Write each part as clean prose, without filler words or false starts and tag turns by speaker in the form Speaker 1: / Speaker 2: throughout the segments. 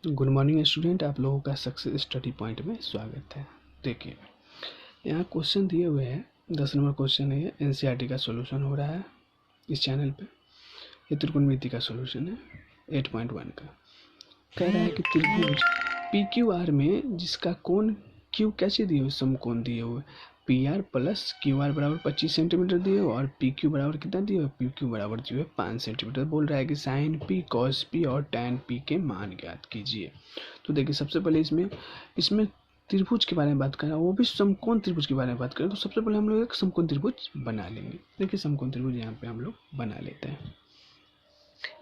Speaker 1: Good morning student, आप लोगों का सक्सेस स्टडी पॉइंट में स्वागत है। देखिए, यहाँ क्वेश्चन दिए हुए हैं। 10 नंबर क्वेश्चन है। ये एनसीईआरटी का सॉल्यूशन हो रहा है इस चैनल पे। ये त्रिकोणमिति का सॉल्यूशन है 8.1 का। कह रहा है कि त्रिभुज पी क्यू आर में जिसका कोण क्यू कैसे दिए हुए, समकोण दिए हुए P R plus Q R बराबर 25 सेंटीमीटर दिए हुए और पी क्यू बराबर कितना दिए हुए, पी क्यू बराबर दिए हुए 5 सेंटीमीटर। बोल रहा है कि साइन पी कॉस पी और टैन पी के मान ज्ञात कीजिए। तो देखिए, सबसे पहले इसमें त्रिभुज के बारे में बात करें, वो भी समकोण त्रिभुज के बारे में बात करें। तो सबसे पहले हम लोग एक समकोण त्रिभुज बना लेंगे। देखिए, समकोण त्रिभुज यहाँ पे हम लोग बना लेते हैं।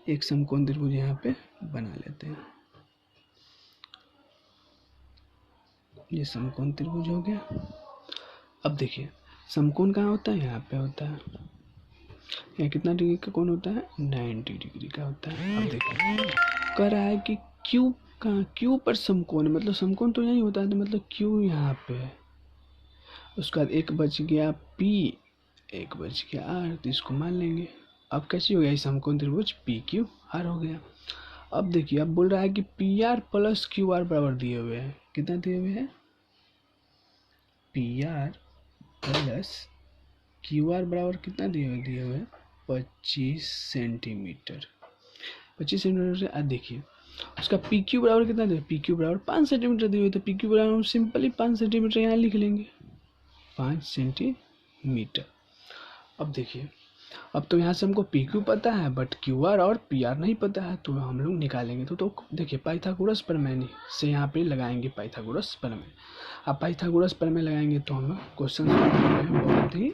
Speaker 1: एक समकोण त्रिभुज यहाँ पे बना लेते हैं। ये समकोण त्रिभुज हो गया। अब देखिए, समकोण कहाँ होता है, यहाँ पे होता है। यहाँ कितना डिग्री का कोण होता है, 90 डिग्री का होता है। अब देखिए, कह रहा है कि क्यू कहाँ, क्यू पर समकोण है, मतलब समकोण तो यही होता है, तो मतलब क्यू यहाँ पे है। उसके बाद एक बच गया पी, एक बच गया आर, तो इसको मान लेंगे। अब कैसे हो गया, समकोण त्रिभुज पी क्यू आर हो गया। अब देखिए, अब बोल रहा है कि P R plus Q R बराबर दिए हुए हैं। कितना दिए हुए हैं, P R plus Q R बराबर कितना दिए हुए हैं, 25 सेंटीमीटर। 25 सेंटीमीटर से देखिए, उसका पी क्यू बराबर कितना दिया, पी क्यू बराबर 5 सेंटीमीटर दिए हुए। तो पी क्यू बराबर हम सिंपली 5 सेंटीमीटर यहाँ लिख लेंगे, 5 सेंटीमीटर। अब देखिए, अब तो यहाँ से हमको पी क्यू पता है, बट क्यू आर और पी आर नहीं पता है, तो हम लोग निकालेंगे। तो देखिए, पाइथागोरस प्रमेय से यहाँ पे लगाएंगे पाइथागोरस प्रमेय। अब पाइथागोरस प्रमेय लगाएंगे तो हम क्वेश्चन बहुत ही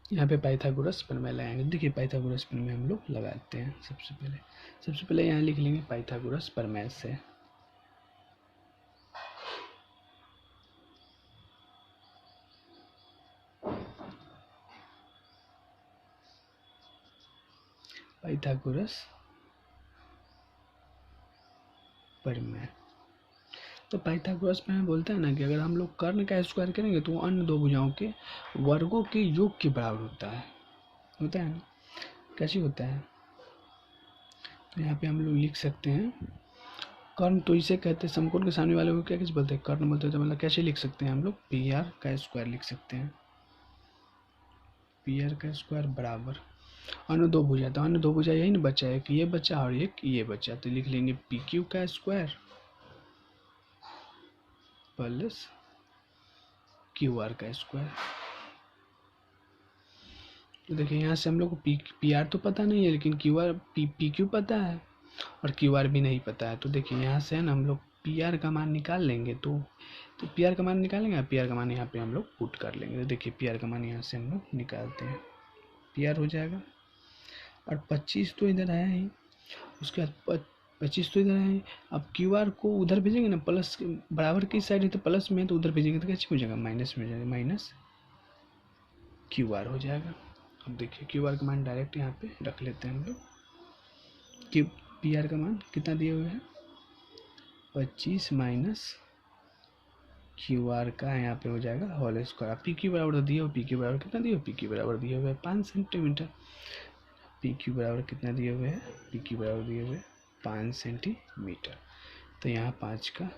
Speaker 1: यहाँ पे पाइथागोरस प्रमेय लगाएंगे। देखिए, पाइथागोरस प्रमेय हम लोग लगाते हैं। सबसे पहले यहाँ लिख लेंगे पाइथागोरस प्रमेय से। पाइथागोरस प्रमेय, तो पाइथागोरस प्रमेय बोलता है ना कि अगर हम लोग कर्ण का स्क्वायर करेंगे तो अन्य दो भुजाओं के वर्गों के योग के बराबर होता है ना। कैसे होता है, तो यहाँ पे हम लोग लिख सकते हैं कर्ण, तो इसे कहते हैं समकोण के सामने वाले को क्या कैसे बोलते हैं, कर्ण बोलते हैं। तो मतलब कैसे लिख सकते हैं हम लोग, पी आर का स्क्वायर लिख सकते हैं। पी आर का स्क्वायर बराबर अन्य दो भुजा, तो अन्य दो भुजा यही ना बचा, एक ये बचा और एक ये बचा, तो लिख लेंगे पी क्यू का स्क्वायर प्लस क्यू आर का स्क्वायर। तो देखिए, यहाँ से हम लोग को पी आर तो पता नहीं है, लेकिन क्यू आर पी क्यू पता है और क्यू आर भी नहीं पता है। तो देखिए, यहाँ से है ना हम लोग पी आर का मान निकाल लेंगे। तो पी आर का मान निकालेंगे, पी आर का मान यहाँ पे हम लोग पुट कर लेंगे। तो देखिए, पी आर का मान यहाँ से हम लोग निकालते हैं, पी आर हो जाएगा और 25 तो इधर आया ही, उसके बाद 25 तो इधर है। अब क्यू आर को उधर भेजेंगे ना, प्लस बराबर की साइड है तो प्लस में, तो उधर भेजेंगे तो कैसे हो जाएगा, माइनस में हो जाएगा, माइनस क्यू आर हो जाएगा। अब देखिए, क्यू आर का मान डायरेक्ट यहाँ पे रख लेते हैं हम लोग। क्यू पी आर का मान कितना दिए हुए हैं, 25 माइनस क्यू आर का यहाँ पे हो जाएगा होल स्क्वायर। पी क्यू बराबर दिए हुए, पी क्यू बराबर कितना दिए हुए, पी क्यू बराबर दिए हुए 5 सेंटीमीटर। पी क्यू बराबर कितना दिए हुए हैं, पी क्यू बराबर दिए हुए 5 सेंटीमीटर। तो यहाँ 5 का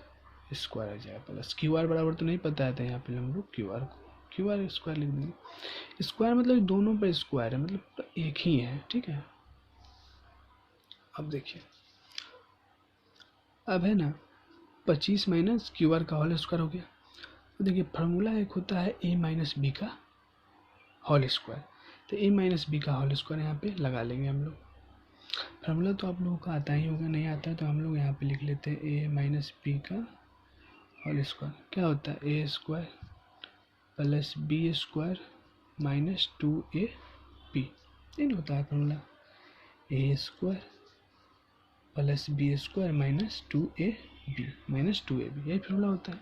Speaker 1: स्क्वायर आ जाएगा प्लस क्यू आर बराबर तो नहीं पता है, तो यहाँ पे हम लोग क्यू आर स्क्वायर लिख देंगे। स्क्वायर मतलब दोनों पर स्क्वायर है, मतलब एक ही है, ठीक है। अब देखिए, अब है ना 25 माइनस क्यू आर का होल स्क्वायर हो गया। तो देखिए, फार्मूला एक होता है ए माइनस बी का होल स्क्वायर, तो ए माइनस बी का होल स्क्वायर यहाँ पे लगा लेंगे हम लोग। फार्मूला तो आप लोगों को आता ही होगा, नहीं आता है तो हम लोग यहाँ पे लिख लेते हैं ए माइनस बी का होल स्क्वायर। क्या होता है, a square plus b square minus 2ab, नहीं होता है formula, a square plus b square minus 2ab minus 2ab, यही फार्मूला होता है।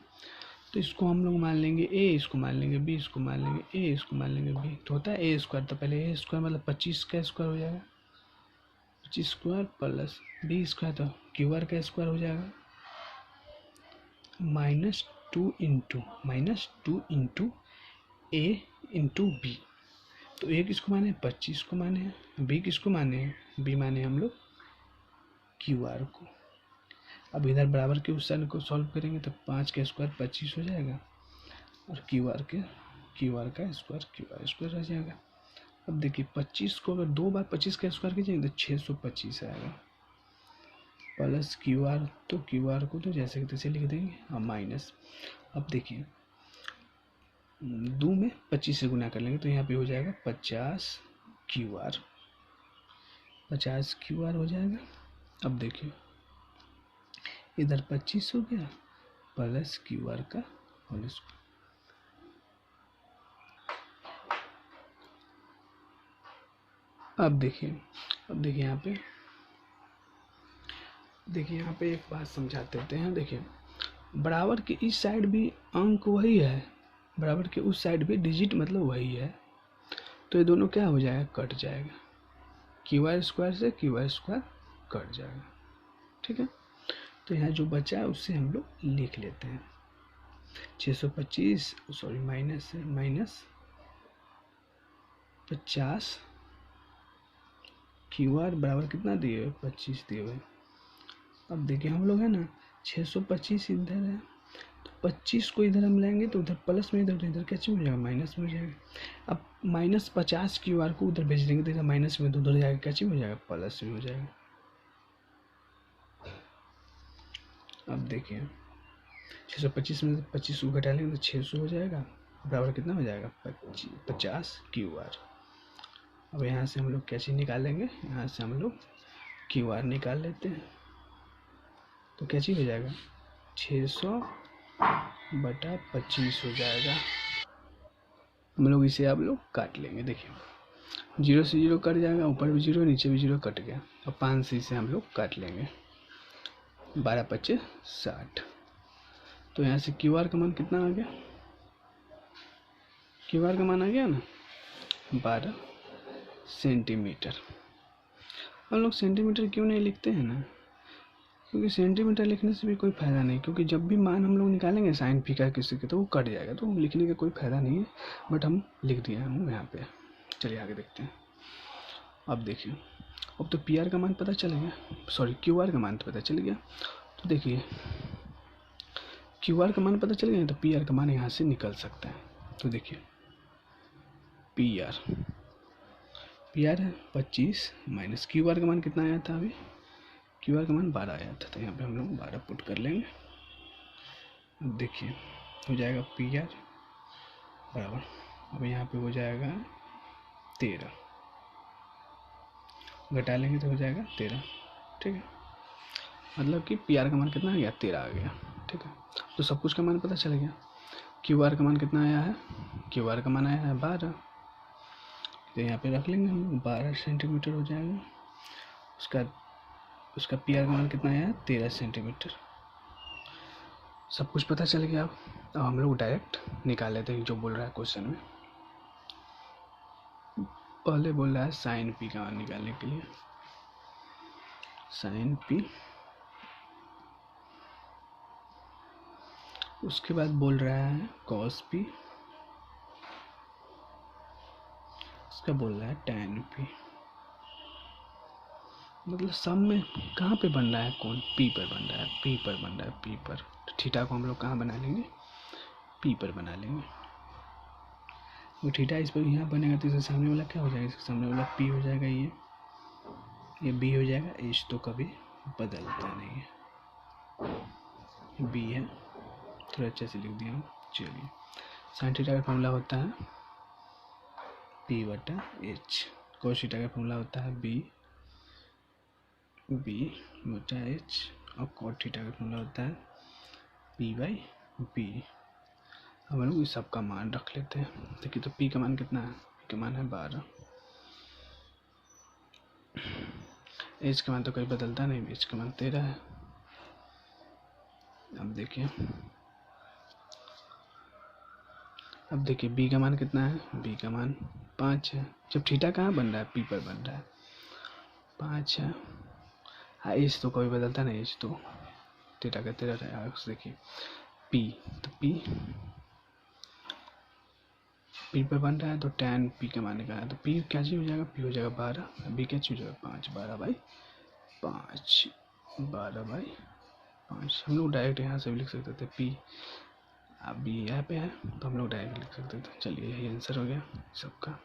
Speaker 1: तो इसको हम लोग मान लेंगे ए, इसको मान लेंगे बी, इसको मान लेंगे ए, इसको मान लेंगे बी, तो होता है ए स्क्वायर। तो पहले ए स्क्वायर मतलब 25 का स्क्वायर हो जाएगा, 25 स्क्वायर प्लस बी स्क्वायर, तो क्यू आर का स्क्वायर हो जाएगा माइनस टू इंटू ए इंटू बी। तो ए किसको माने, 25 को माने हैं, बी किसको माने हैं, बी माने हम लोग क्यू आर को। अब इधर बराबर के उस साइड को सॉल्व करेंगे तो 5 का स्क्वायर 25 हो जाएगा और क्यू आर का स्क्वायर रह जाएगा। अब देखिए 25 को अगर 2 बार 25 का स्क्वायर कीजिएगा तो 625 आएगा प्लस क्यू आर, तो क्यू आर को तो जैसे कि तैसे लिख देंगे और माइनस। अब देखिए 2 में 25 से गुना कर लेंगे तो यहाँ पे हो जाएगा 50 क्यू आर हो जाएगा। अब देखिए इधर 25 हो गया प्लस क्यू आर का होल स्क्वायर। अब देखिए यहाँ पे एक बात समझा देते हैं। देखिए बराबर के इस साइड भी अंक वही है, बराबर के उस साइड भी डिजिट मतलब वही है, तो ये दोनों क्या हो जाएगा, कट जाएगा। क्यू आर स्क्वायर से क्यू आर स्क्वायर कट जाएगा। ठीक है, तो यहाँ जो बचा है उससे हम लोग लिख लेते हैं 625 सॉरी माइनस 50 क्यू आर बराबर कितना दिए हुए 25 दिए हुए। अब देखिए हम लोग है ना 625 इधर है तो 25 को इधर हम लेंगे तो उधर प्लस में, इधर क्या चीज हो जाएगा माइनस में हो जाएगा। अब -50 क्यू आर को उधर भेज देंगे तो इधर माइनस में, तो उधर जाएगा क्या चीज हो जाएगा प्लस में हो जाएगा। अब देखिए 625 में 25 को घटा लेंगे तो 600 हो जाएगा, बराबर कितना हो जाएगा 50 क्यू आर। अब यहाँ से हम लोग क्या चीज़ निकालेंगे, यहाँ से हम लोग क्यू आर निकाल लेते हैं तो क्या चीज़ हो जाएगा 600/25 हो जाएगा। हम लोग इसे आप लोग काट लेंगे। देखिए 0 से 0 कट जाएगा, ऊपर भी 0 नीचे भी 0 कट गया। अब 5 से इसे हम लोग काट लेंगे 12×5 = 60। तो यहाँ से क्यू आर का मान कितना आ गया, क्यू आर का मान आ गया ना 12 सेंटीमीटर। हम लोग सेंटीमीटर क्यों नहीं लिखते हैं ना, क्योंकि सेंटीमीटर लिखने से भी कोई फ़ायदा नहीं, क्योंकि जब भी मान हम लोग निकालेंगे साइन पी का किसी के तो वो कट जाएगा, तो लिखने का कोई फ़ायदा नहीं है। बट हम लिख दिए हूँ यहाँ पे। चलिए आगे देखते हैं। अब देखिए अब तो पी आर का मान पता चल गया, सॉरी क्यू आर का मान तो पता चल गया। तो देखिए क्यू आर का मान पता चल गया तो पी आर का मान यहाँ से निकल सकता है। तो देखिए पी आर है 25 माइनस क्यू आर का मान कितना आया था, अभी क्यू आर का मान 12 आया था, तो यहाँ पे हम लोग 12 पुट कर लेंगे। अब देखिए हो जाएगा पी आर बराबर, अब यहाँ पे हो जाएगा 13, घटा लेंगे तो हो जाएगा 13। ठीक है, मतलब कि पी आर का मान कितना आ गया 13 आ गया। ठीक है, तो सब कुछ का मान पता चल गया। क्यू आर का मान कितना आया है, क्यू आर का मान आया है 12, तो यहाँ पे रख लेंगे हम 12 सेंटीमीटर हो जाएगा। उसका पी आर का मान कितना आया है 13 सेंटीमीटर। सब कुछ पता चल गया। अब हम लोग डायरेक्ट निकाल लेते हैं जो बोल रहा है क्वेश्चन में। पहले बोल रहा है साइन पी का मान निकालने के लिए, साइन पी, उसके बाद बोल रहा है कॉस पी, उसका बोल रहा है टैन पी। मतलब सब में कहाँ पे बन रहा है, कौन पी पर बन रहा है, पी पर बन रहा है, पी पर। तो थीटा को हम लोग कहाँ बना लेंगे, पी पर बना लेंगे। वो थीटा इस पर यहाँ बनेगा तो इसके सामने वाला क्या हो जाएगा, इसके सामने वाला पी हो जाएगा, ये बी हो जाएगा। एच तो कभी बदलता नहीं है, बी है, थोड़ा अच्छे से लिख दिया हूँ। चलिए साइन थीटा का फॉर्मूला होता है P/H, कोस थीटा का फॉर्मूला होता है B/H, और कॉट थीटा का फॉर्मूला होता है P/B। अब हम लोग इस सब का मान रख लेते हैं। देखिए तो P का मान कितना है, P का मान है 12, H का मान तो कहीं बदलता नहीं, H का मान 13 है। अब देखिए B का मान कितना है, B का मान 5 है। जब थीटा कहाँ बन रहा है, P पर बन रहा है, 5 है। हाँ H तो कभी बदलता नहीं, H तो थीटा का 13 रहेगा। देखिए P, तो P पर बन रहा है तो tan P का मान निकालना है, तो P क्या चीज़ हो जाएगा, P हो जाएगा 12, B क्या चीज़ हो जाएगा 5, 12/5, 12/5 5 हम लोग डायरेक्ट यहाँ से भी लिख सकते थे पी, अब भी यहाँ पे है तो हम लोग डायरेक्ट लिख सकते थे। चलिए यही आंसर हो गया सबका।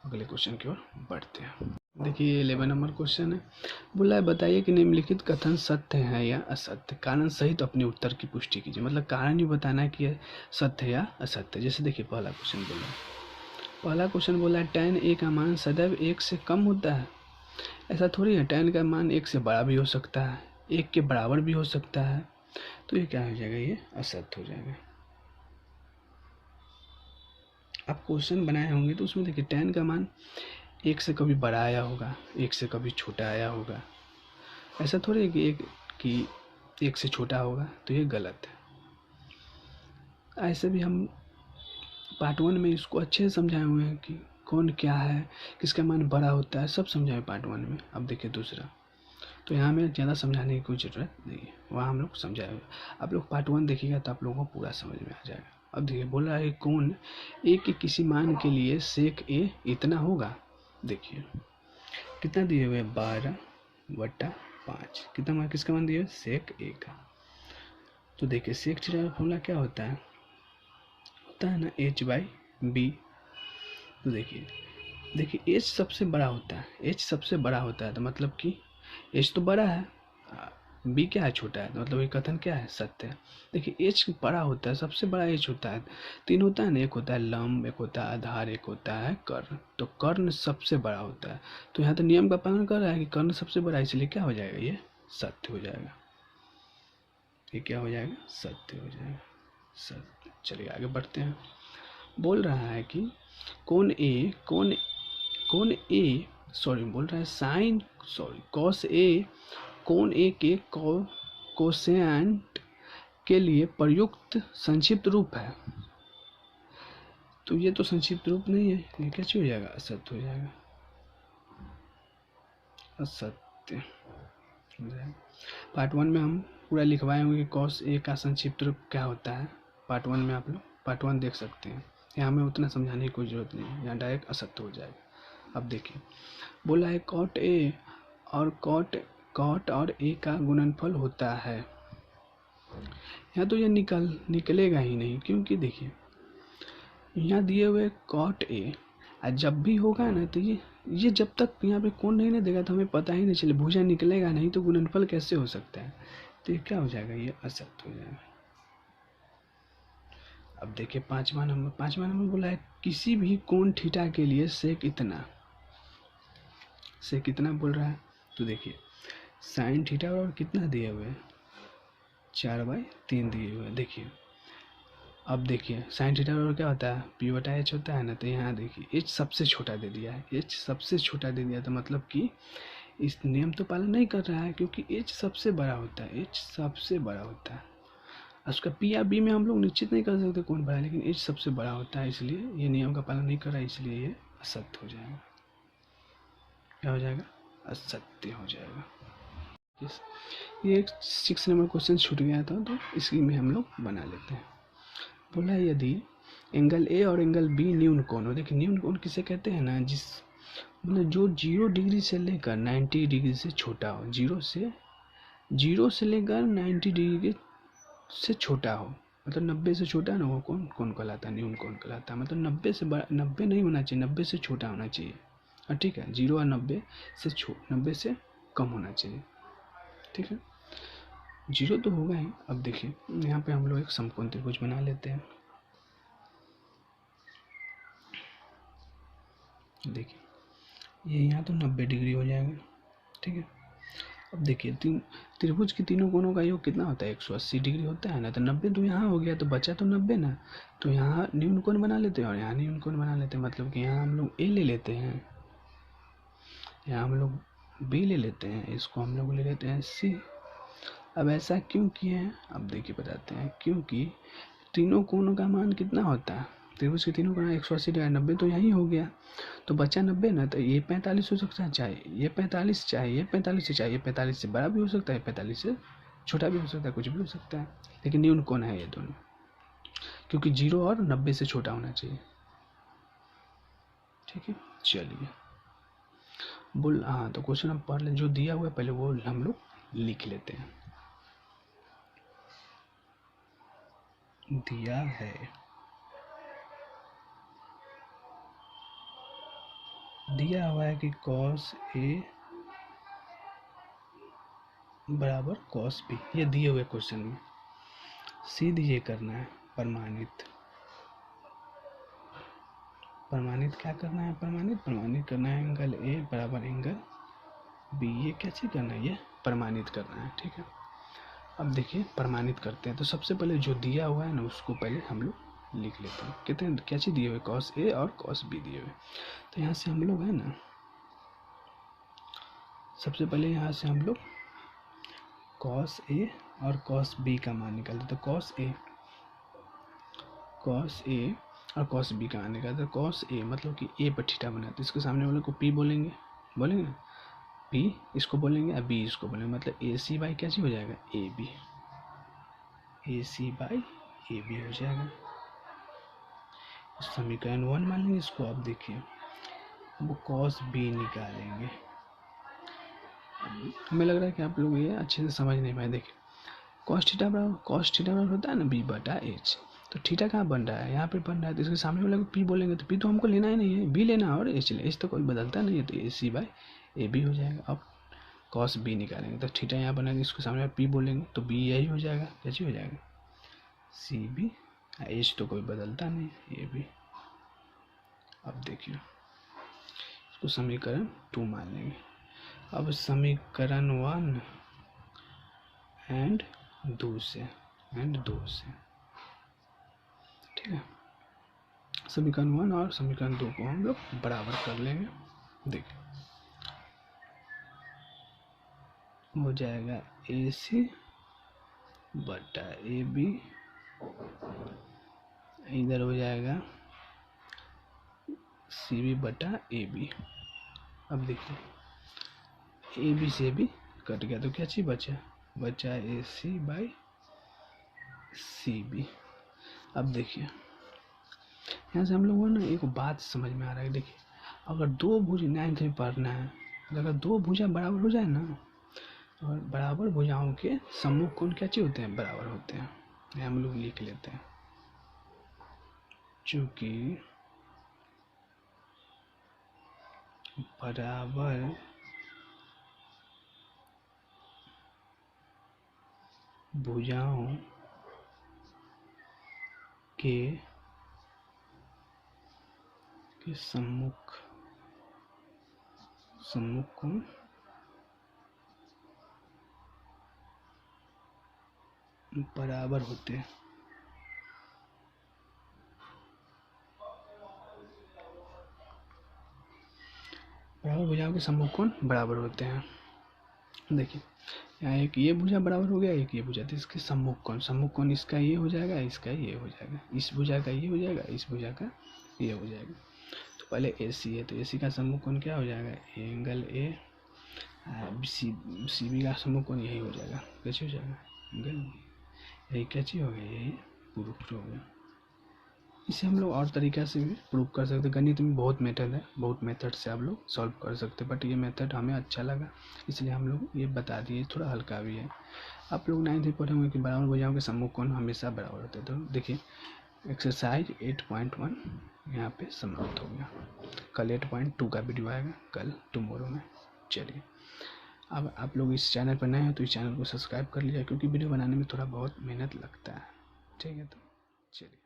Speaker 1: अगले क्वेश्चन की ओर बढ़ते हैं। देखिए 11 नंबर क्वेश्चन है, बोला है बताइए कि निम्नलिखित कथन सत्य है या असत्य, कारण सहित अपने उत्तर की पुष्टि कीजिए। मतलब कारण ही बताना है कि यह सत्य है या असत्य। जैसे देखिए पहला क्वेश्चन बोला है tan a का मान सदैव 1 से कम होता है। ऐसा थोड़ी है, tan का मान 1 से बड़ा भी हो सकता है, 1 के बराबर भी हो सकता है। तो ये क्या हो जाएगा, ये असत्य हो जाएगा। आप क्वेश्चन बनाए होंगे तो उसमें देखिए tan का मान 1 से कभी बड़ा आया होगा, 1 से कभी छोटा आया होगा। ऐसा थोड़ी है कि 1 से छोटा होगा, तो ये गलत है। ऐसे भी हम पार्ट 1 में इसको अच्छे से समझाए हुए हैं कि कौन क्या है, किसका मान बड़ा होता है, सब समझाए पार्ट 1 में। अब देखिए दूसरा, तो यहाँ में ज़्यादा समझाने की कोई ज़रूरत नहीं है, वहाँ हम लोग समझाए हुए। आप लोग पार्ट 1 देखिएगा तो आप लोगों को पूरा समझ में आ जाएगा। अब देखिए बोल रहा है कौन ए के किसी मान के लिए सेक ए इतना होगा। देखिए कितना दिए हुए, 12/5। कितना मान, किसका मान दिया, सेक ए का। तो देखिए सेक थीटा का फॉर्मूला क्या होता है ना h/b। तो देखिए h सबसे बड़ा होता है, h सबसे बड़ा होता है तो मतलब कि h तो बड़ा है, b क्या है, छोटा है। तो मतलब ये कथन क्या है, सत्य है। देखिए h बड़ा होता है, सबसे बड़ा h होता है। 3 होता है ना, एक होता है लंब, एक होता है आधार, एक होता है कर्ण। तो कर्ण सबसे बड़ा होता है। तो यहाँ तो नियम का पालन कर रहा है कि कर्ण सबसे बड़ा है, इसलिए क्या हो जाएगा, ये सत्य हो जाएगा। ये क्या हो जाएगा, सत्य हो जाएगा, सत्य। चलिए आगे बढ़ते हैं। बोल रहा है कि कौन ए सॉरी बोल रहा है साइन कॉस ए कौन ए के कोसेंट के लिए प्रयुक्त संक्षिप्त रूप है। तो ये तो संक्षिप्त रूप नहीं है, ये कैसे हो जाएगा, असत्य हो जाएगा, असत्य हो जाएगा। पार्ट 1 में हम पूरा लिखवाए होंगे कि कॉस ए का संक्षिप्त रूप क्या होता है। पार्ट 1 में आप लोग पार्ट 1 देख सकते हैं, यहाँ में उतना समझाने की कोई जरूरत नहीं है, यहाँ डायरेक्ट असत्य हो जाएगा। अब देखिए बोला है कॉट ए और कॉट और ए का गुणनफल होता है। यहाँ तो ये निकलेगा ही नहीं, क्योंकि देखिए यहाँ दिए हुए कॉट ए, जब भी होगा ना तो ये जब तक यहाँ पे कौन नहीं ना देगा तो हमें पता ही नहीं चले, भुजा निकलेगा नहीं तो गुणनफल कैसे हो सकता है। तो ये क्या हो जाएगा, ये असत्य हो जाएगा। अब देखिए पांचवा नंबर बोला है किसी भी कोण थीटा के लिए सेक इतना बोल रहा है। तो देखिए साइन थीटा और कितना दिए हुए हैं, 4/3 दिए हुए हैं। देखिए अब देखिए साइन थीटा और क्या होता है, p/h होता है ना। तो यहाँ देखिए h सबसे छोटा दे दिया है, h सबसे छोटा दे दिया, तो मतलब कि इस नियम तो पालन नहीं कर रहा है, क्योंकि h सबसे बड़ा होता है, h सबसे बड़ा होता है। उसका p या b में हम लोग निश्चित नहीं कर सकते कौन बड़ा है, लेकिन h सबसे बड़ा होता है, इसलिए ये नियम का पालन नहीं कर रहा है, इसलिए ये असत्य हो जाएगा। क्या हो जाएगा, असत्य हो जाएगा। ये 6 नंबर क्वेश्चन छूट गया था, तो इसी में हम लोग बना लेते हैं। बोला यदि एंगल ए और एंगल बी न्यून कोण हो। देखिए न्यून कोण किसे कहते हैं ना, जिस मतलब जो 0 डिग्री से लेकर 90 डिग्री से छोटा हो, 0 से लेकर 90 डिग्री से छोटा हो, मतलब 90 से छोटा ना, वो कौन कहलाता है, न्यून कोण कहलाता है। मतलब 90 से बड़ा, 90 नहीं होना चाहिए, 90 से छोटा होना चाहिए। और ठीक है, 0 और 90 से कम होना चाहिए। ठीक है, 0 तो होगा ही। अब देखिए यहाँ पे हम लोग एक समकोण त्रिभुज बना लेते हैं। देखिए ये यहाँ तो 90 डिग्री हो जाएगा। ठीक है, अब देखिए त्रिभुज के तीनों कोणों का योग कितना होता है, 180 डिग्री होता है ना। तो 90 तो यहाँ हो गया, तो बचा तो 90 ना। तो यहाँ न्यून कोण बना लेते हैं और यहाँ न्यून कोण बना लेते हैं। मतलब कि यहाँ हम लोग ए ले लेते हैं, यहाँ हम लोग बी ले लेते हैं, इसको हम लोग ले लेते हैं सी। अब ऐसा क्यों किए हैं, अब देखिए बताते हैं। क्योंकि तीनों कोणों का मान कितना होता है, त्रिभुज के तीनों कोण 180 डिग्री, 90 तो यही हो गया, तो बचा 90 ना। तो ये 45 हो सकता है, चाहे ये 45, चाहे ये 45 से, चाहे ये 45 से बड़ा भी हो सकता है, 45 से छोटा भी हो सकता है, कुछ भी हो सकता है। लेकिन न्यून कोण है ये दोनों, क्योंकि 0 और 90 से छोटा होना चाहिए। ठीक है, चलिए हाँ, तो क्वेश्चन हम पढ़ लें, जो दिया हुआ है पहले वो हम लोग लिख लेते हैं। दिया है। दिया हुआ है कि cos A बराबर cos B, ये दिए हुए क्वेश्चन में सीधे ये करना है प्रमाणित। प्रमाणित क्या करना है? प्रमाणित करना है एंगल A बराबर एंगल B। ये क्या चीज़ करना है? ये प्रमाणित करना है। ठीक है, अब देखिए प्रमाणित करते हैं। तो सबसे पहले जो दिया हुआ है ना उसको पहले हम लोग लिख लेते हैं। कितने क्या चीज़ दिए हुए? cos A और cos B दिए हुए। तो यहाँ से हम लोग है ना, सबसे पहले यहाँ से हम लोग cos A और cos B का मान निकालते। तो cos A और cos B का मान निकालते। तो cos A मतलब कि A पर थीटा बनाते, तो इसके सामने वाले को P बोलेंगे, बोलेंगे ना, P इसको बोलेंगे और B इसको बोलेंगे, मतलब AC बाई क्या चीज़ हो जाएगा? AB। AC बाई AB हो जाएगा। समीकरण 1 मान लेंगे इसको। अब देखिए वो cos B निकालेंगे। हमें लग रहा है कि आप लोग ये अच्छे से समझ नहीं पाए। देखिए cos थीटा बराबर होता है ना B बटा H। तो थीटा कहाँ बन रहा है? यहाँ पे बन रहा है। तो इसके सामने वाले को P बोलेंगे, तो P तो हमको लेना ही नहीं है, B लेना है और H लेना। H तो कोई बदलता नहीं है, तो AC बाई AB हो जाएगा। अब cos B निकालेंगे तो थीटा यहाँ बनेगा, इसके सामने P बोलेंगे तो B यही हो जाएगा। कैसे हो जाएगा? CB। H तो कोई बदलता नहीं है, AB। अब देखिए इसको समीकरण 2 मान लेंगे। अब समीकरण 1 एंड 2 से ठीक है, समीकरण 1 और समीकरण 2 को हम लोग बराबर कर लेंगे। देखिए हो जाएगा AC बटा AB, इधर हो जाएगा CB बटा AB। अब देखिए AB से भी कट गया तो क्या चीज़ बचा AC बाई CB। अब देखिए यहाँ से हम लोगों को ना एक बात समझ में आ रहा है। देखिए अगर दो भुज 9th में पढ़ना है, अगर दो भुजा बराबर हो जाए ना, और बराबर भुजाओं के सम्मुख कोण क्या चीज होते हैं? बराबर होते हैं। ये हम लोग लिख लेते हैं, चूंकि बराबर भुजाओं के सम्मुख कोण बराबर होते हैं। बराबर भुजाओं के सम्मुख कोण बराबर होते हैं। देखिए यहाँ एक ये भुजा बराबर हो गया, एक ये भुजा, तो इसके सम्मुख कोण इसका ये हो जाएगा, इसका ये हो जाएगा, इस भुजा का ये हो जाएगा, इस भुजा का ये हो जाएगा। तो पहले AC है, तो AC का सम्मुख कोण क्या हो जाएगा? Angle A। CB का सम्मुख कोण यही हो जाएगा। कैसे हो जाएगा? एंगल यही क्या चीज हो गया? यही प्रूफ हो गया। इसे हम लोग और तरीक़ा से भी प्रूव कर सकते हैं। गणित में बहुत मेथड है, बहुत मेथड से आप लोग सॉल्व कर सकते हैं, बट ये मेथड हमें अच्छा लगा इसलिए हम लोग ये बता दिए। थोड़ा हल्का भी है। आप लोग 9th में पढ़े होंगे कि बराबर भुजाओं के सम्मुख कोण हमेशा बराबर होते हैं। तो देखिए एक्सरसाइज 8.1 यहाँ पे समाप्त हो गया। कल 8.2 का वीडियो आएगा, कल टुमारो में। चलिए अब आप लोग इस चैनल पर नए हैं तो इस चैनल को सब्सक्राइब कर लीजिए, क्योंकि वीडियो बनाने में थोड़ा बहुत मेहनत लगता है। ठीक है, तो चलिए।